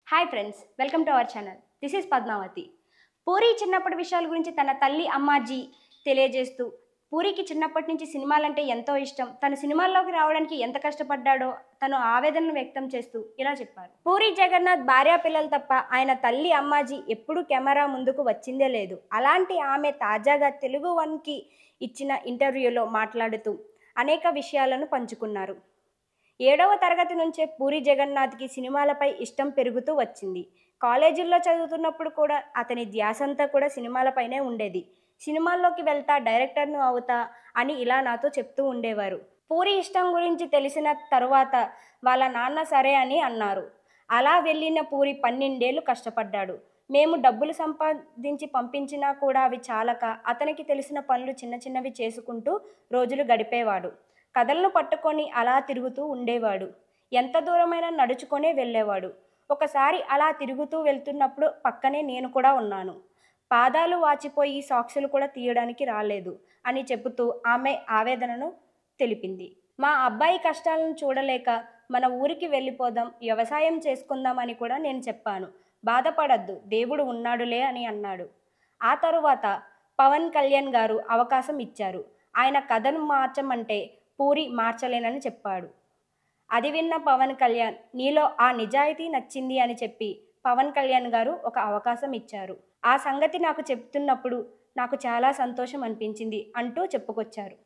Hi friends, welcome to our channel. This is Padmavathi. Puri చిన్నప్పటి విషయాల గురించి తన తల్లి అమ్మాజీ తెలియజేస్తూ, పూరికి చిన్నప్పటి నుంచి సినిమాలంటే ఎంతో ఇష్టం, తను సినిమాల్లోకి రావడానికి ఎంత కష్టపడ్డాడో తను ఆవేదనను వ్యక్తం చేస్తూ ఇలా చెప్పారు. పూరి జగన్నాథ్ భార్యా పిల్లలు తప్ప ఆయన తల్లి అమ్మాజీ ఎప్పుడూ కెమెరా ముందుకు వచ్చిందే లేదు. అలాంటి ఆమె తాజాగా తెలుగు వన్కి ఇచ్చిన ఇంటర్వ్యూలో మాట్లాడుతూ అనేక విషయాలను పంచుకున్నారు. 7వ తరగతి నుంచే పూరి జగన్నాథ్కి సినిమాలపై ఇష్టం పెరుగుతూ వచ్చింది. కాలేజీల్లో చదువుతున్నప్పుడు కూడా అతని ధ్యాసంతా కూడా సినిమాలపైనే ఉండేది. సినిమాల్లోకి వెళ్తా, డైరెక్టర్ను అవుతా అని ఇలా నాతో చెప్తూ ఉండేవారు. పూరి ఇష్టం గురించి తెలిసిన తరువాత వాళ్ళ నాన్న సరే అని అన్నారు. అలా వెళ్ళిన పూరి 12 ఏళ్ళు కష్టపడ్డాడు. మేము డబ్బులు సంపాదించి పంపించినా కూడా అవి చాలక అతనికి తెలిసిన పనులు చిన్న చిన్నవి చేసుకుంటూ రోజులు గడిపేవాడు. కథలను పట్టుకొని అలా తిరుగుతూ ఉండేవాడు. ఎంత దూరమైనా నడుచుకొనే వెళ్ళేవాడు. ఒకసారి అలా తిరుగుతూ వెళ్తున్నప్పుడు పక్కనే నేను కూడా ఉన్నాను. పాదాలు వాచిపోయి సాక్సులు కూడా తీయడానికి రాలేదు అని చెబుతూ ఆమె ఆవేదనను తెలిపింది. మా అబ్బాయి కష్టాలను చూడలేక మన ఊరికి వెళ్ళిపోదాం, వ్యవసాయం చేసుకుందాం అని కూడా నేను చెప్పాను. బాధపడద్దు, దేవుడు ఉన్నాడులే అని అన్నాడు. ఆ తరువాత పవన్ కళ్యాణ్ గారు అవకాశం ఇచ్చారు. ఆయన కథను మార్చమంటే పూరి మార్చలేనని చెప్పాడు. అది విన్న పవన్ కళ్యాణ్, నీలో ఆ నిజాయితీ నచ్చింది అని చెప్పి పవన్ కళ్యాణ్ గారు ఒక అవకాశం ఇచ్చారు. ఆ సంగతి నాకు చెప్తున్నప్పుడు నాకు చాలా సంతోషం అనిపించింది అంటూ చెప్పుకొచ్చారు.